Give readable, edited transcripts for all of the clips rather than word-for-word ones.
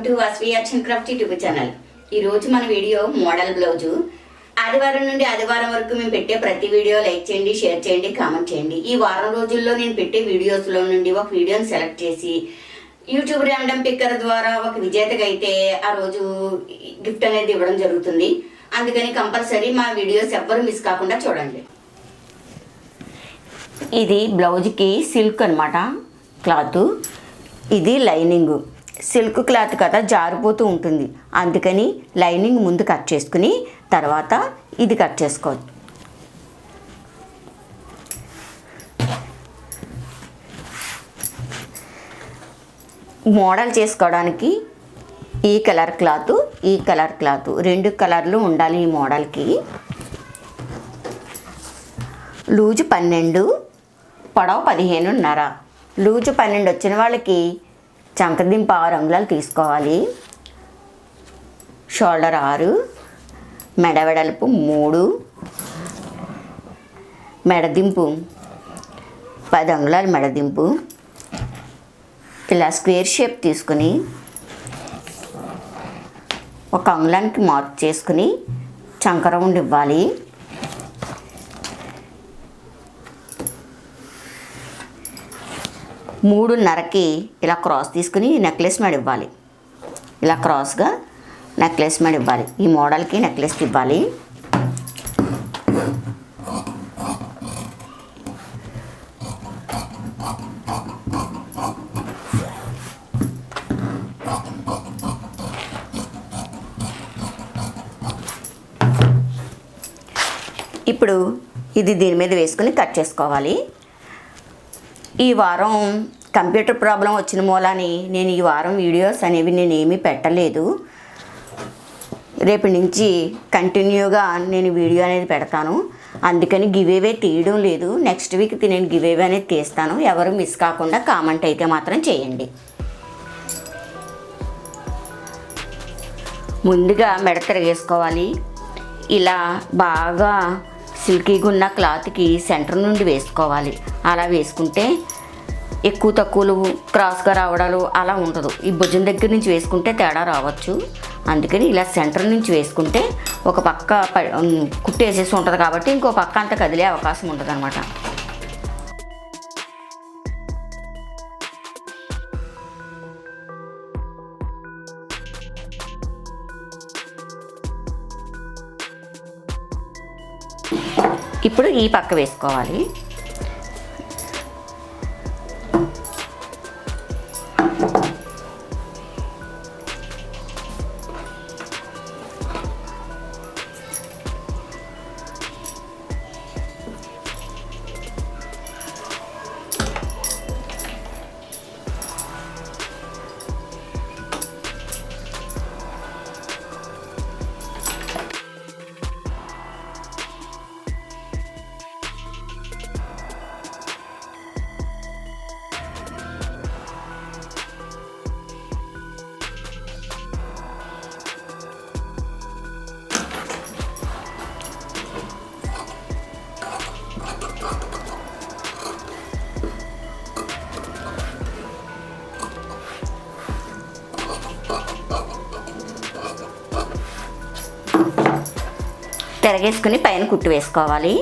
Welcome to Vasavi-Arts&Crafts YouTube channel. ఈరోజు మన video model blouse. ఆదివారం నుండి ఆదివారం వరకు మేము పెట్టే ప్రతి వీడియో లైక్ చేయండి, షేర్ చేయండి, కామెంట్ చేయండి. ఈ వారం రోజుల్లో నేను పెట్టే వీడియోస్లో నుండి ఒక వీడియోని సెలెక్ట్ చేసి యూట్యూబ్ ర్యాండమ్ పిక్కర్ ద్వారా ఒక విజేతగా అయితే ఆ రోజు గిఫ్ట్ అనేది ఇవ్వడం జరుగుతుంది. అందుకని కంపల్సరీ మా వీడియోస్ ఎవ్వరూ మిస్ కాకుండా చూడండి. ఇది బ్లౌజ్కి సిల్క్ అనమాట క్లాత్. ఇది లైనింగ్. సిల్క్ క్లాత్ కదా జారిపోతూ ఉంటుంది, అందుకని లైనింగ్ ముందు కట్ చేసుకుని తర్వాత ఇది కట్ చేసుకోవచ్చు. మోడల్ చేసుకోవడానికి ఈ కలర్ క్లాత్, ఈ కలర్ క్లాత్ రెండు కలర్లు ఉండాలి. ఈ మోడల్కి లూజు 12, పొడవు 15.5. లూజు 12 వచ్చిన వాళ్ళకి చంకదింపు 6 అంగుళాలు తీసుకోవాలి. షోల్డర్ 6, మెడ వెడల్పు 3, మెడదింపు 10 అంగుళాలు మెడదింపు. ఇలా స్క్వేర్ షేప్ తీసుకుని 1 అంగుళానికి మార్క్ చేసుకుని చంక రౌండ్ ఇవ్వాలి. మూడున్నరకి ఇలా క్రాస్ తీసుకుని నెక్లెస్ మీద ఇవ్వాలి. ఇలా క్రాస్గా నెక్లెస్ మీద ఇవ్వాలి. ఈ మోడల్కి నెక్లెస్ ఇవ్వాలి. ఇప్పుడు ఇది దీని మీద వేసుకుని కట్ చేసుకోవాలి. ఈ వారం కంప్యూటర్ ప్రాబ్లం వచ్చిన మూలాని నేను ఈ వారం వీడియోస్ అనేవి నేను ఏమీ పెట్టలేదు. రేపటి నుంచి కంటిన్యూగా నేను వీడియో అనేది పెడతాను. అందుకని గివేవే తీయడం లేదు. నెక్స్ట్ వీక్ నేను గివేవే అనేది తీస్తాను. ఎవరు మిస్ కాకుండా కామెంట్ అయితే మాత్రం చేయండి. ముందుగా మెడ తిరగేసుకోవాలి. ఇలా బాగా సిల్కీగా ఉన్న క్లాత్కి సెంటర్ నుండి వేసుకోవాలి. అలా వేసుకుంటే ఎక్కువ తక్కువలు క్రాస్గా రావడాలు అలా ఉండదు. ఈ భుజం దగ్గర నుంచి వేసుకుంటే తేడా రావచ్చు. అందుకని ఇలా సెంటర్ నుంచి వేసుకుంటే ఒక పక్క కుట్టేసేసి ఉంటుంది కాబట్టి ఇంకో పక్క అంత కదిలే అవకాశం ఉంటుంది అనమాట. ఇప్పుడు ఈ పక్క వేసుకోవాలి. తిరగేసుకుని పైన కుట్టు వేసుకోవాలి.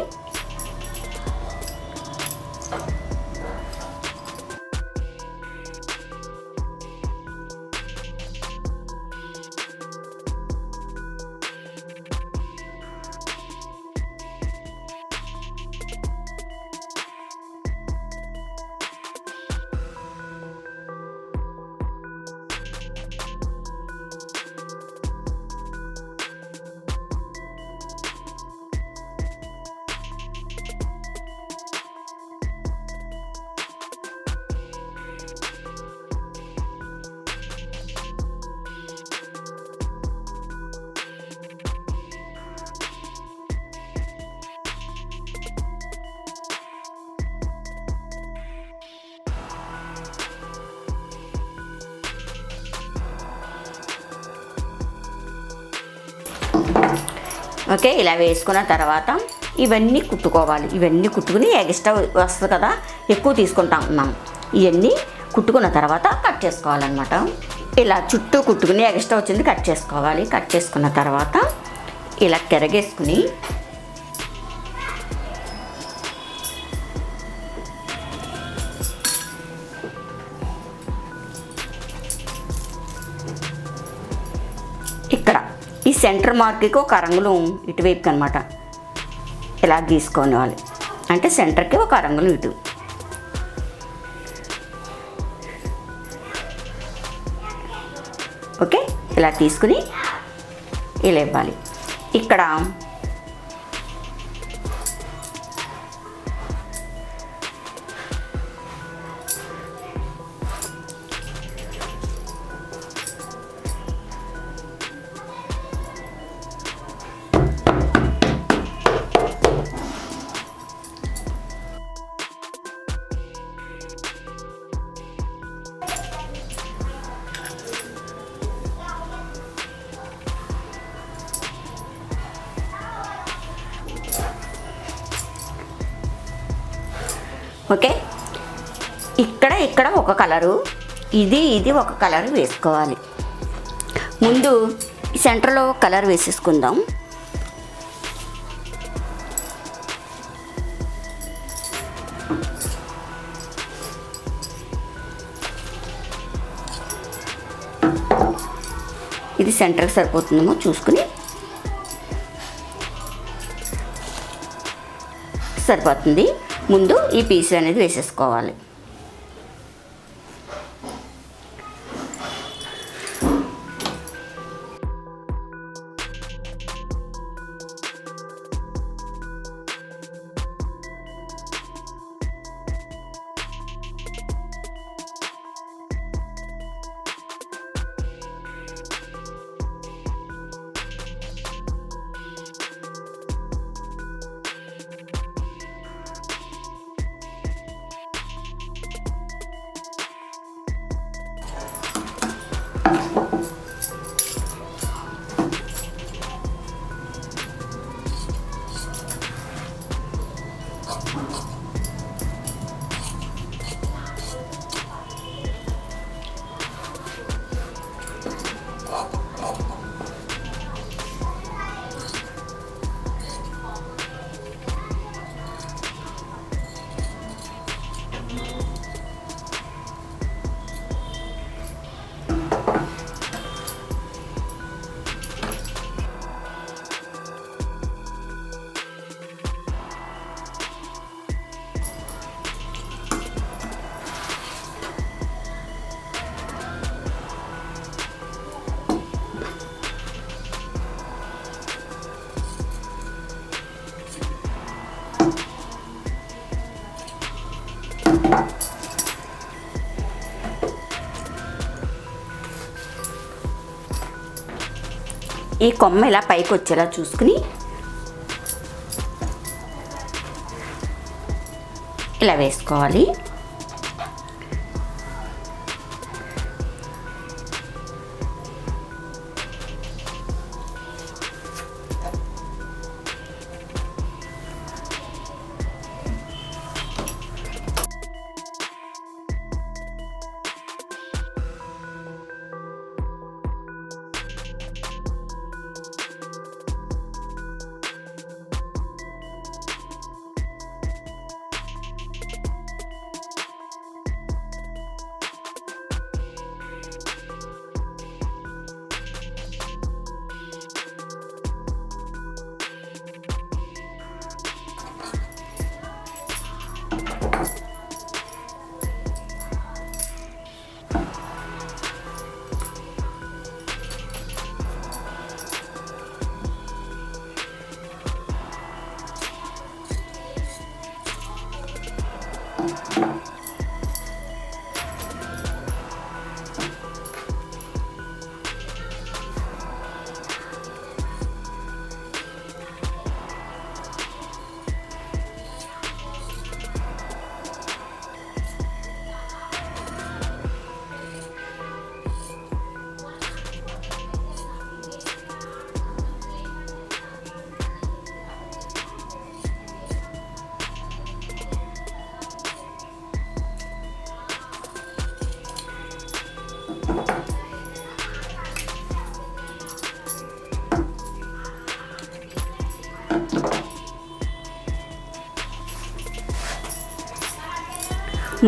ఓకే, ఇలా వేసుకున్న తర్వాత ఇవన్నీ కుట్టుకోవాలి. ఇవన్నీ కుట్టుకుని ఎక్స్ట్రా వస్తుంది కదా, ఎక్కువ తీసుకుంటాం మనం. ఇవన్నీ కుట్టుకున్న తర్వాత కట్ చేసుకోవాలన్నమాట. ఇలా చుట్టూ కుట్టుకుని ఎక్స్ట్రా వచ్చింది కట్ చేసుకోవాలి. కట్ చేసుకున్న తర్వాత ఇలా తిరగేసుకుని ఇక్కడ ఈ సెంటర్ మార్క్కి ఒక అరంగులు ఇటువైపుకి అనమాట ఇలా గీసుకోవాలి. అంటే సెంటర్కి ఒక అరంగులు ఇటు. ఓకే, ఇలా తీసుకుని ఇలా ఇవ్వాలి. ఇక్కడ ఓకే, ఇక్కడ ఒక కలరు, ఇది ఒక కలర్ వేసుకోవాలి. ముందు ఈ సెంటర్లో కలర్ వేసేసుకుందాం. ఇది సెంటర్కి సరిపోతుందేమో చూసుకుని సరిపోతుంది. ముందు ఈ పీస్ అనేది వేసేసుకోవాలి. ఈ కొమ్మ ఇలా పైకి వచ్చేలా చూసుకుని ఇలా వేసుకోవాలి.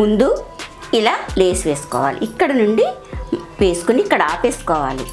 ముందు ఇలా లేస్ వేసుకోవాలి. ఇక్కడ నుండి వేసుకుని ఇక్కడ ఆపేసుకోవాలి.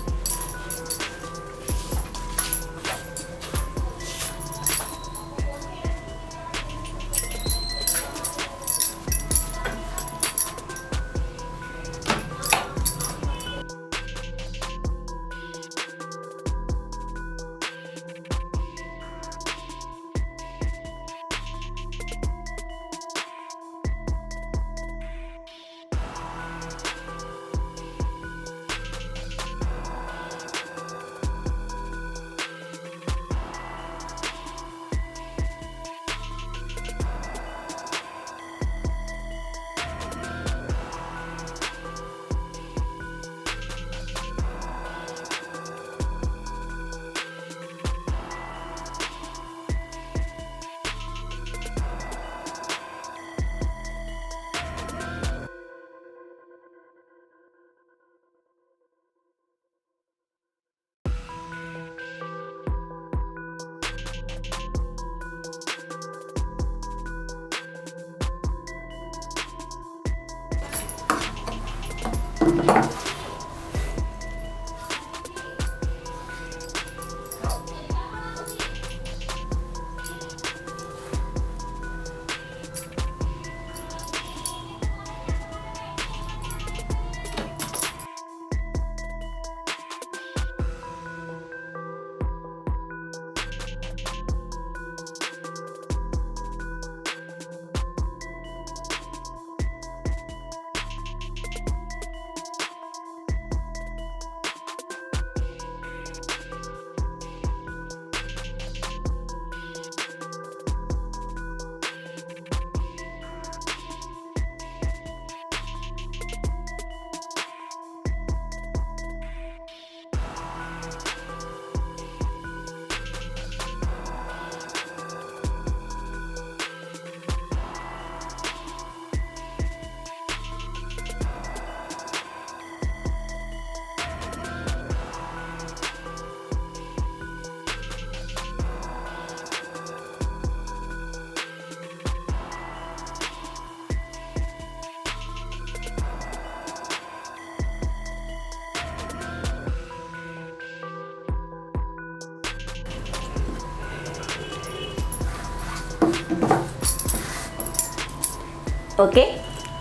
ఓకే,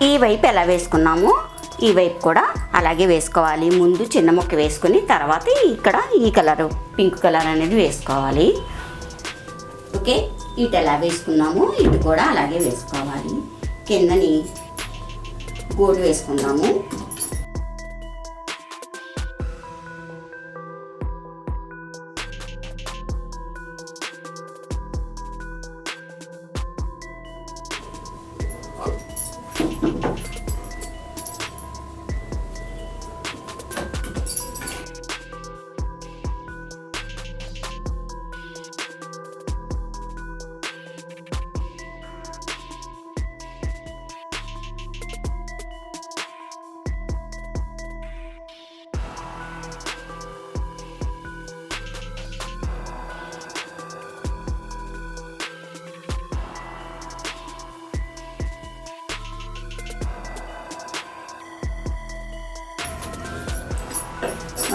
ఈ వైపు ఎలా వేసుకున్నామో ఈ వైపు కూడా అలాగే వేసుకోవాలి. ముందు చిన్న ముక్క వేసుకుని తర్వాత ఇక్కడ ఈ కలర్ పింక్ కలర్ అనేది వేసుకోవాలి. ఓకే, ఇటు ఎలా వేసుకున్నామో ఇటు కూడా అలాగే వేసుకోవాలి. కిందని గోడు వేసుకున్నాము.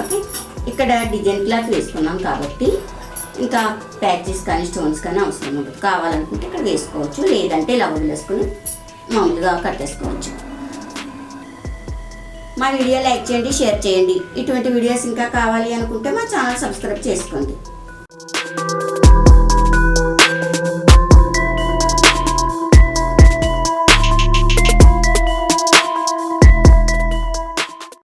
ఓకే, ఇక్కడ డిజైన్ క్లాత్ వేసుకున్నాం కాబట్టి ఇంకా ప్యాచెస్ కానీ స్టోన్స్ కానీ అవసరం ఉండదు. కావాలనుకుంటే ఇక్కడ వేసుకోవచ్చు, లేదంటే ఇలా వదిలేసుకుని మామూలుగా కట్టేసుకోవచ్చు. మా వీడియో లైక్ చేయండి, షేర్ చేయండి. ఇటువంటి వీడియోస్ ఇంకా కావాలి అనుకుంటే మా ఛానల్ సబ్స్క్రైబ్ చేసుకోండి.